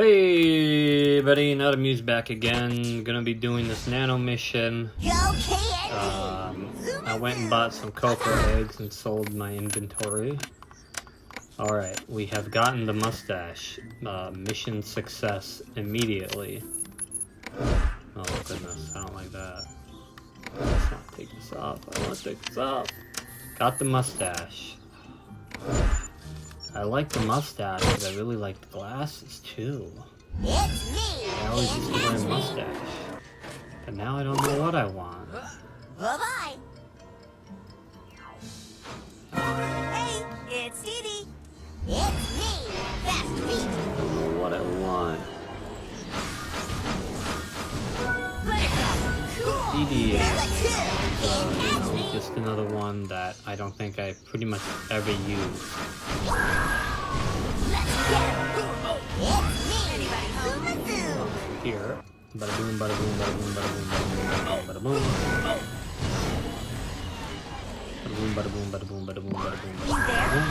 Hey buddy, NotAmused back again. Gonna be doing this nano mission. I went and bought some cocoa eggs and sold my inventory. Alright, we have gotten the mustache. Mission success immediately. Oh goodness, I don't like that. Let's not take this off. I want to take this off. Got the mustache. I like the mustache, but I really like the glasses too. It's me! I always used to wear a mustache. But now I don't know what I want. Bye-bye! Hey, it's Dee. It's me! Fast I feet! don't know what I want. DD is just another one that I don't think I pretty much ever use. Here, bada boom, bada boom, bada boom, bada boom, bada boom, bada boom, bada boom, bada boom, bada boom, bada boom, bada boom, bada boom.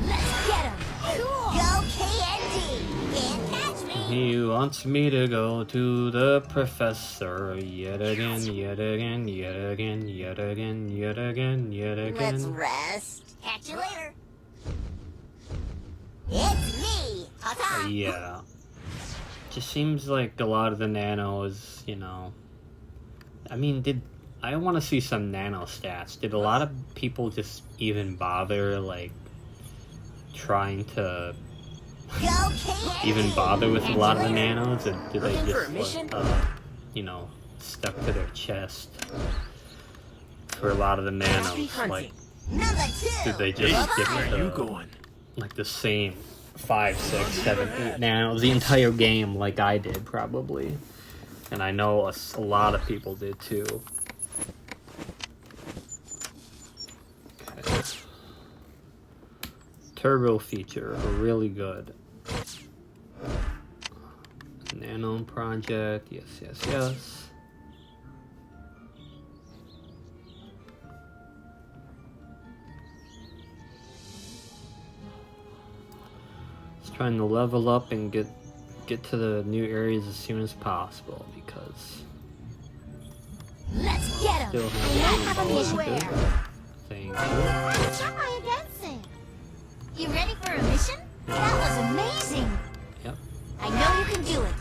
Let's get him! Cool! Go KND! Can't catch me! He wants me to go to the professor yet again, yet again, yet again, yet again, yet again, yet again. Let's rest. Catch you later. It's me! Ta-ta! Yeah. Just seems like a lot of the nanos, you know. I mean, I want to see some nano stats. Did a lot of people just even bother, like, trying to even bother with a lot of the nanos? Or did they just, like, you know, stuck to their chest for a lot of the nanos? Like, did they just stick to, like, the same 5, 6, 7, 8 nanos the entire game like I did, probably? And I know a lot of people did, too. Okay. Turbo feature, really good. Nano project, yes, yes, yes. Just trying to level up and get to the new areas as soon as possible because Let's get him! still Have a have beware! thing. Let's try dancing. You ready for a mission? That was amazing! Yep. I know you can do it.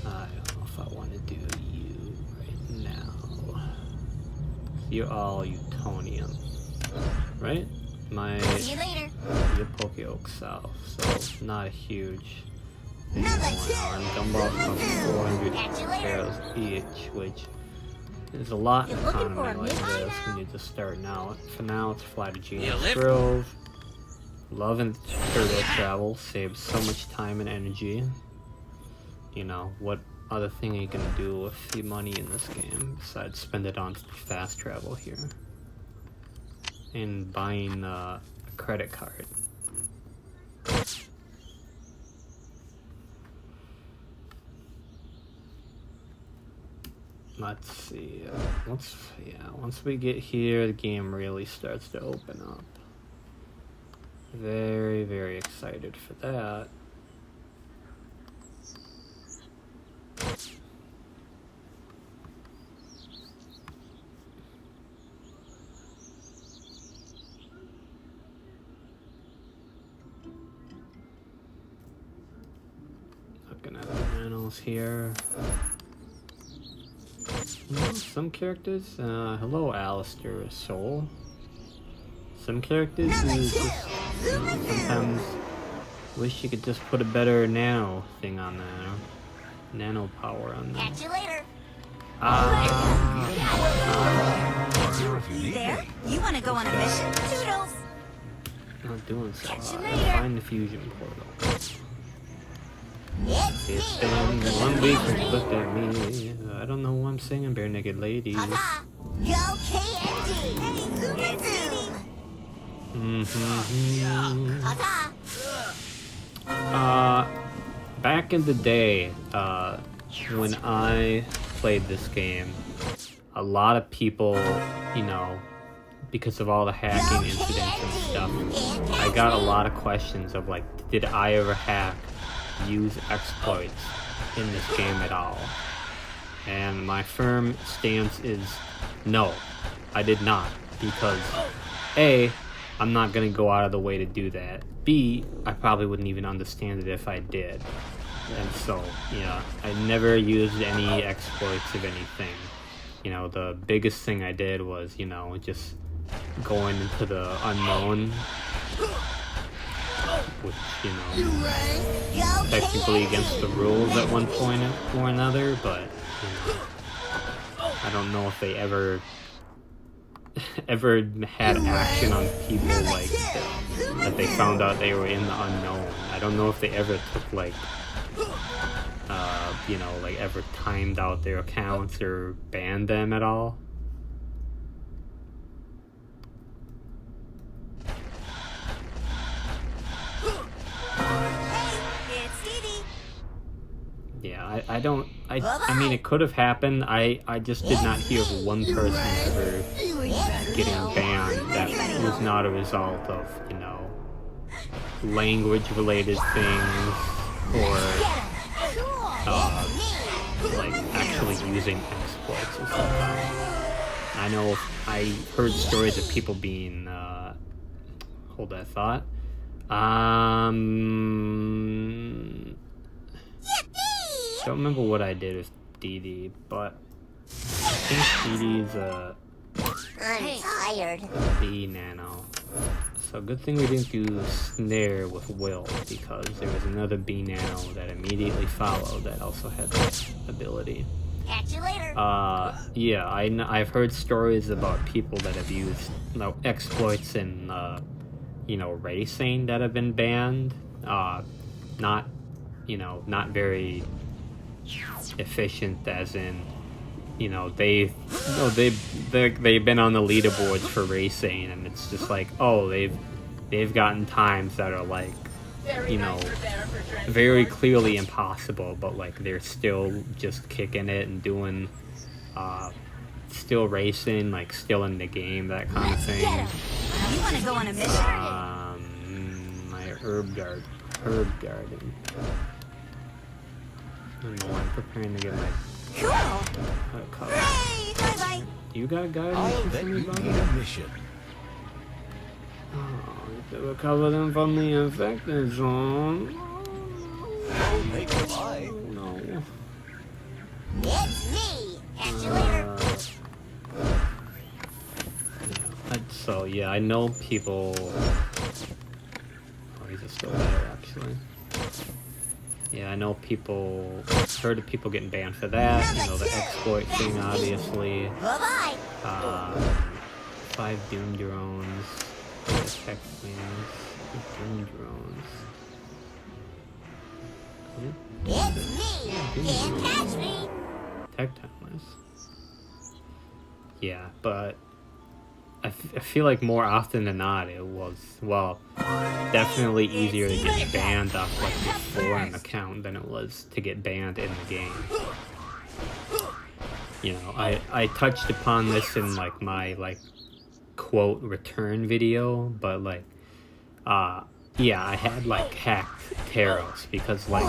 I don't know if I want to do you right now. You're all Utonian, right? See you later. You're Pokeoak South, so not a huge thing Number going two. on. Gumball from 400 Catch you later. arrows each, which is a lot in You're looking for a economy like midnight this now? when you're just starting out. For now, it's fly to Genius live- Grove. Loving turbo travel, saves so much time and energy. You know, what other thing are you gonna do with the money in this game besides spend it on fast travel here? And buying a credit card. Let's see. Once we get here, the game really starts to open up. Very, very excited for that. Looking at the panels here. Some characters, hello Alistair Soul. Some characters you just sometimes wish you could just put a better nano thing on there. Nano power on there. Catch you later. There? You want to go on a mission? Toodles! Not doing so Catch you hot. later. Find the fusion portal. It's It's me! been 1 week since you looked at me. I don't know who I'm singing, Bare Naked Ladies. Ta-ta! Go KND! Hey, it's Dee. Ta-ta! Back in the day, when I played this game, a lot of people, you know, because of all the hacking incidents and stuff, I got a lot of questions of like, did I ever hack, use exploits in this game at all? And my firm stance is no, I did not, because A, I'm not gonna go out of the way to do that. B, I probably wouldn't even understand it if I did. And so, yeah, I never used any exploits of anything. You know, the biggest thing I did was, you know, just going into the unknown, which, you know, technically against the rules at one point or another, but, you know, I don't know if they ever had action on people like that they found out they were in the unknown. I don't know if they ever took like you know, like ever timed out their accounts or banned them at all. Yeah, I mean, it could have happened. I just did not hear of one person ever getting banned that was not a result of, you know, language-related things or, like, actually using exploits or something. I know I heard stories of people being, hold that thought. Don't remember what I did with DD, but I think DD's I'm tired. B nano. So good thing we didn't do snare with Will, because there was another B nano that immediately followed that also had that ability. Catch you later. Yeah, I've heard stories about people that have used, you know, exploits in, you know, racing that have been banned. Not, you know, not very efficient, as in, you know, they've been on the leaderboards for racing, and it's just like, oh, they've gotten times that are like, you know, very clearly impossible, but like they're still just kicking it and doing, still racing, like still in the game, that kind of thing. You want to go on a mission? My herb garden. I don't know, I'm preparing to get my Cool. Hey, bye-bye. You got a guide I'll bet you need a mission. To recover them from the infected zone. Don't make a lie. No. It's me. Catch you later. So yeah, I know people. Oh, he's still there actually. Yeah, I know people. Heard of people getting banned for that. You know, the exploit thing, obviously. Bye-bye. 5 Doom drones. Tech wings. Doom drones. It's me. Can't catch me. Tech timers. Yeah, but I feel like more often than not it was, well, definitely easier to get banned off like your foreign account than it was to get banned in the game. You know, I touched upon this in like my like quote return video, but like yeah, I had like hacked Taros because like,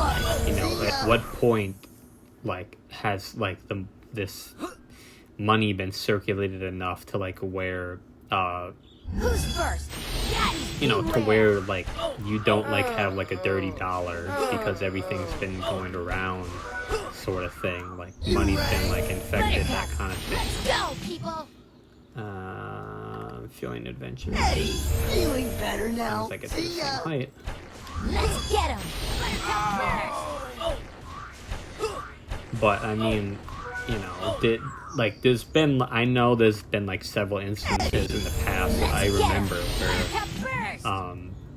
you know, at what point like has like this money been circulated enough to like where Who's first? you know, to where like you don't like have like a dirty dollar because everything's been going around, sort of thing. Like money's been like infected, that kind of thing. Let's go, people. I'm feeling adventurous. Hey, feeling better now. Sounds like it's the same height. Let's get him. But I mean, you know, I know there's been like several instances in the past that I remember where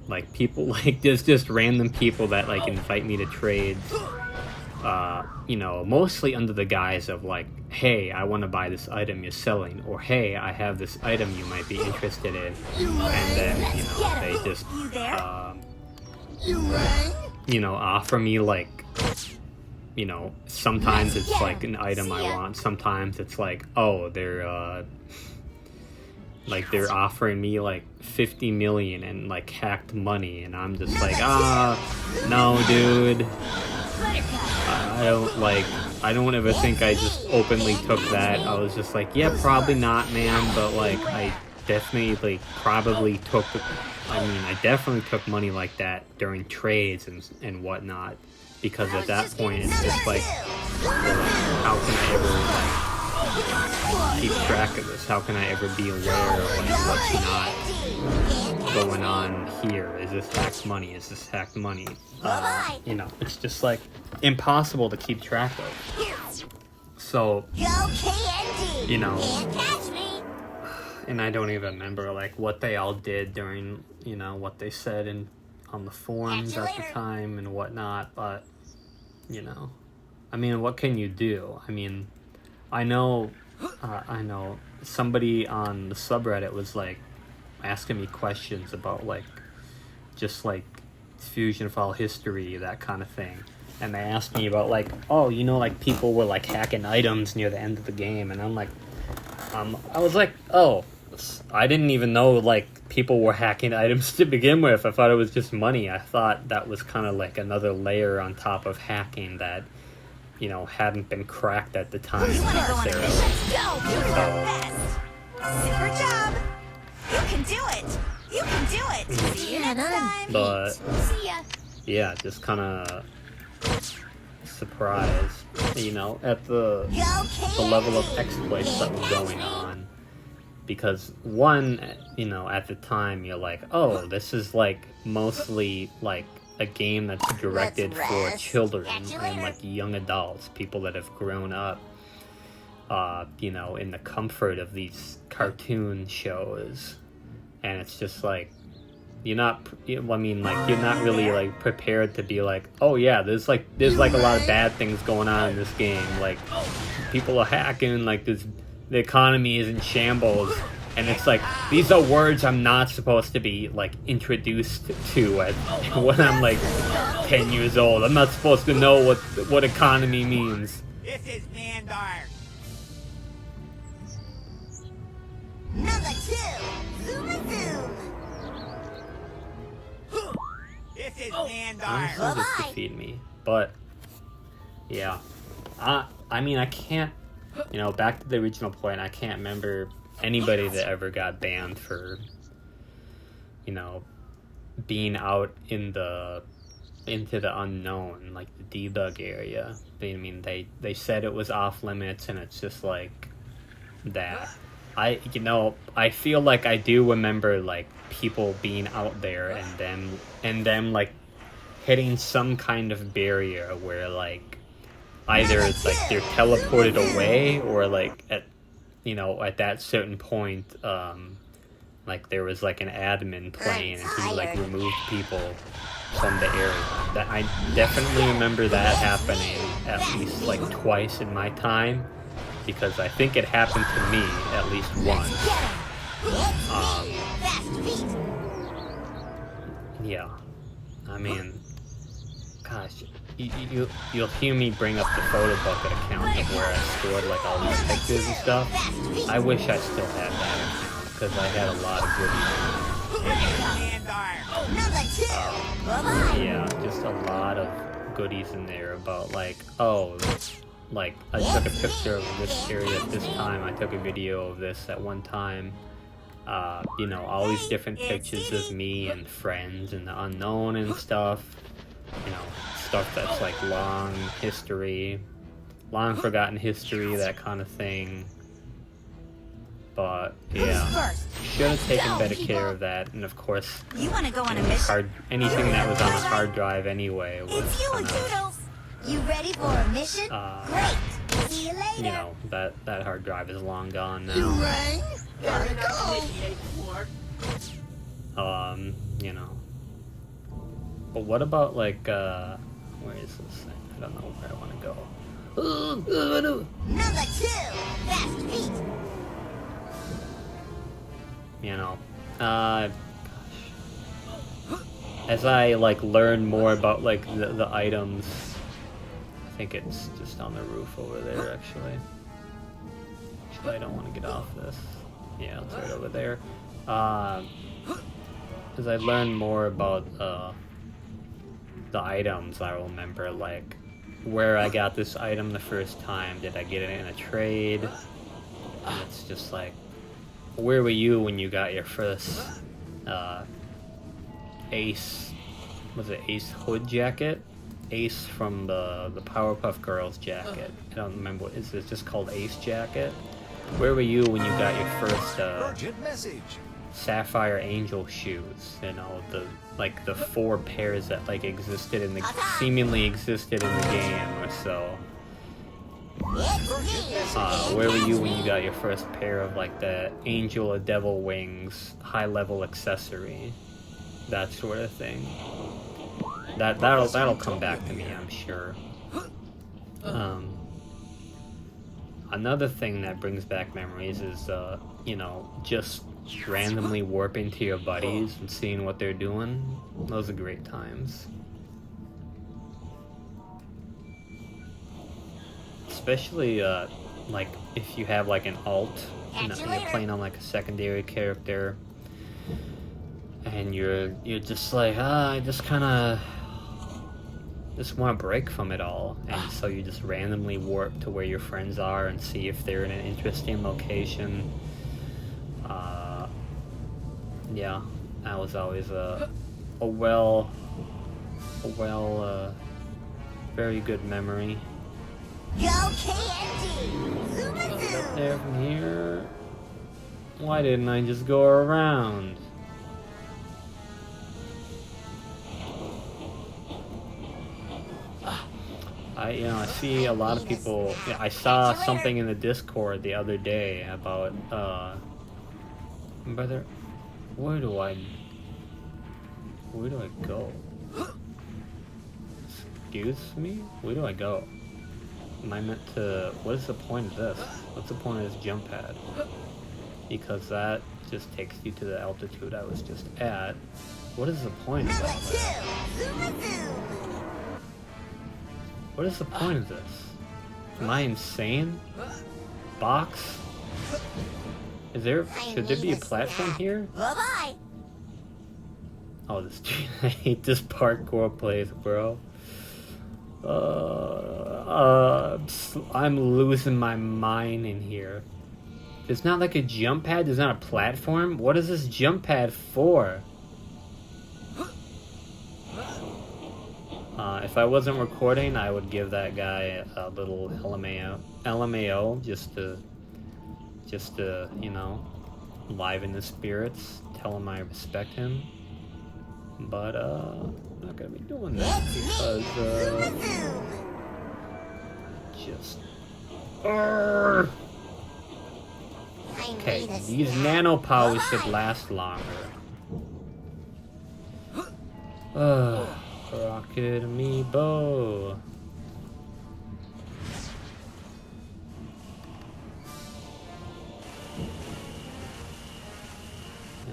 like people, like there's just random people that like invite me to trades, you know, mostly under the guise of like, hey, I want to buy this item you're selling, or hey, I have this item you might be interested in, and then, you know, they just you know, offer me like, you know, sometimes it's like an item I want, sometimes it's like, oh, they're like they're offering me like 50 million and like hacked money, and I'm just like, no, dude. I don't ever think I just openly took that. I was just like, yeah, probably not, man, but like I definitely like probably took. I definitely took money like that during trades and whatnot, because at that point it's just like, well, how can I ever like keep track of this? How can I ever be aware of like what's not going on here? Is this hacked money? Is this hacked money? You know, it's just like impossible to keep track of. So, you know, and I don't even remember like what they all did during, you know, what they said on the forums at the time and whatnot, but, you know, I mean, what can you do? I mean, I know somebody on the subreddit was like asking me questions about like just like FusionFall history, that kind of thing, and they asked me about like, oh, you know, like people were like hacking items near the end of the game, and I'm like, I was like, oh, I didn't even know like people were hacking items to begin with. I thought it was just money. I thought that was kind of like another layer on top of hacking that, you know, hadn't been cracked at the time. Let's go! Super job! You can do it! You can do it! See you next time! But See ya. yeah, just kind of surprised, you know, at the level of exploits that was going on. Because one, you know, at the time you're like, oh, this is like mostly like a game that's directed for children and like young adults, people that have grown up, you know, in the comfort of these cartoon shows. And it's just like, you're not, I mean, like, you're not really like prepared to be like, oh yeah, there's like a lot of bad things going on in this game. Like, people are hacking, like the economy is in shambles, and it's like, these are words I'm not supposed to be like introduced to when I'm like 10 years old. I'm not supposed to know what economy means. This is Mandark. Number 2! Zoom a zoom! This is Honestly, Mandark. just defeat me. But yeah, I mean, I can't, you know, back to the original point, I can't remember anybody that ever got banned for, you know, being out into the unknown, like the debug area. I mean, they said it was off limits, and it's just like that. You know, I feel like I do remember like people being out there and them like hitting some kind of barrier where like either it's like they're teleported away, or like at that certain point, like there was like an admin playing and he like removed people from the area. That I definitely remember that happening at least like twice in my time, because I think it happened to me at least once. Yeah, I mean, gosh, you'll hear me bring up the photo bucket account of where I stored like all these pictures and stuff. I wish I still had that account, because I had a lot of goodies. Yeah, just a lot of goodies in there about like, oh, like I took a picture of this area at this time, I took a video of this at one time. You know, all these different pictures of me and friends in the unknown and stuff. You know, stuff that's like long history, long forgotten history, that kind of thing. But yeah, should have taken better care of that. And of course, You want to go on a mission? anything that was on a hard drive anyway was It's you and kind of, Toodles! You ready for a mission? Great! See you later! you know, that hard drive is long gone now. Gotta go. You know. But what about like where is this thing? I don't know where I want to go. Number 2! Fast feet! You know, gosh. As I like learn more about like the items, I think it's just on the roof over there. Actually, I don't want to get off this. Yeah, it's right over there. As I learned more about the items, I remember like where I got this item the first time. Did I get it in a trade? And it's just like, where were you when you got your first Ace? Was it Ace Hood jacket? Ace from the Powerpuff Girls jacket. I don't remember what is it just called Ace jacket? Where were you when you got your first Urgent message. Sapphire Angel shoes? You know, the 4 pairs that like existed in the seemingly existed in the game or so. Where were you when you got your first pair of like the Angel or Devil Wings high level accessory? That sort of thing. That'll come back to me, I'm sure. Another thing that brings back memories is you know, just randomly warping to your buddies and seeing what they're doing. Those are great times. Especially like if you have like an alt and you're playing on like a secondary character and you're just like, I just kinda just want to break from it all, and so you just randomly warp to where your friends are and see if they're in an interesting location. Yeah, that was always a very good memory. Go KND! Up there from here. Why didn't I just go around? I see a lot of people. I saw something in the Discord the other day about brother. Where do I go? Excuse me? Where do I go? Am I meant to? What is the point of this? What's the point of this jump pad? Because that just takes you to the altitude I was just at. What is the point of all that? What is the point of this? Am I insane? Box? Should there be a platform here? Bye-bye! Oh, this I hate this parkour place, bro. I'm losing my mind in here. There's not like a jump pad, there's not a platform? What is this jump pad for? If I wasn't recording, I would give that guy a little LMAO just to, you know, liven his spirits, tell him I respect him. But, I'm not gonna be doing that because, okay, these nano powers should last longer. Rocket Amiibo.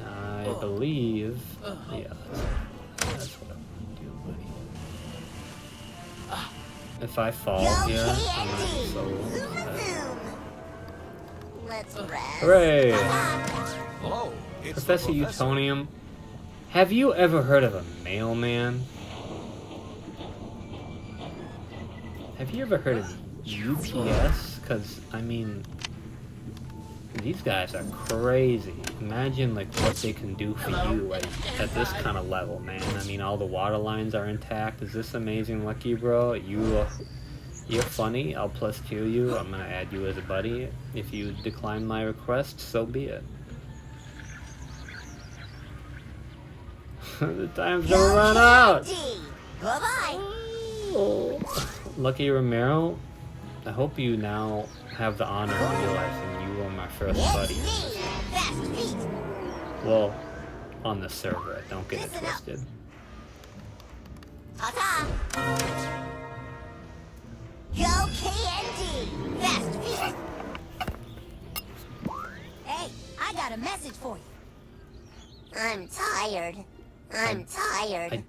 I believe. Yeah, that's what I'm gonna do, buddy. If I fall here, I'm gonna be so upset. Let's rest. Hooray! Hello, it's Professor the Utonium, have you ever heard of a mailman? Have you ever heard of UPS? Because, I mean, these guys are crazy. Imagine, like, what they can do for you at this kind of level, man. I mean, all the water lines are intact. Is this amazing, Lucky Bro? You're funny. I'll plus tier you. I'm gonna add you as a buddy. If you decline my request, so be it. The time's gonna run out! Bye-bye! Oh. Lucky Romero, I hope you now have the honor of realizing you were my first buddy. Well, on the server, don't get it twisted. Ta-ta! Go KND! Fast feet! Hey, I got a message for you. I'm tired. I'm tired.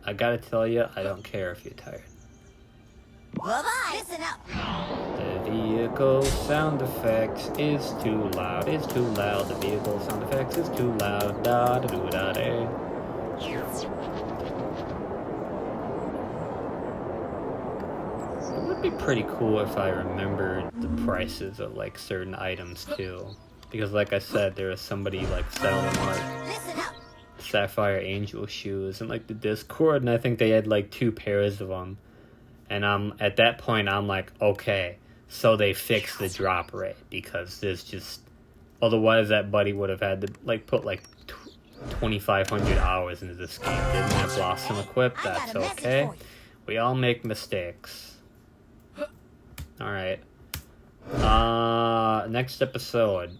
I gotta tell you, I don't care if you're tired. Bye-bye! Listen up! The vehicle sound effects is too loud. It's too loud. The vehicle sound effects is too loud. Da da do da da. It would be pretty cool if I remembered the prices of like certain items too, because like I said, there was somebody like selling like Sapphire Angel shoes in like the Discord, and I think they had like 2 pairs of them. And at that point, I'm like, okay, so they fixed the drop rate, because there's just, otherwise that buddy would have had to like put like 2,500 hours into this game. Didn't have Blossom equipped. That's okay. We all make mistakes. All right. Next episode.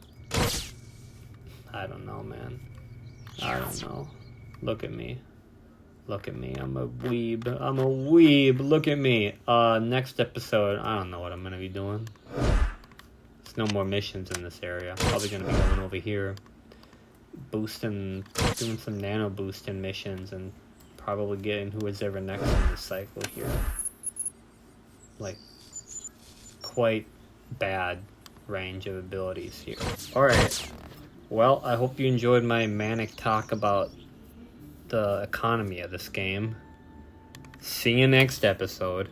I don't know, man. I don't know. Look at me. Look at me. I'm a weeb. I'm a weeb. Look at me. Next episode, I don't know what I'm gonna be doing. There's no more missions in this area. Probably gonna be going over here, doing some nano boosting missions, and probably getting who is ever next in the cycle here. Like, quite bad range of abilities here. Alright. Well, I hope you enjoyed my manic talk about the economy of this game. See you next episode.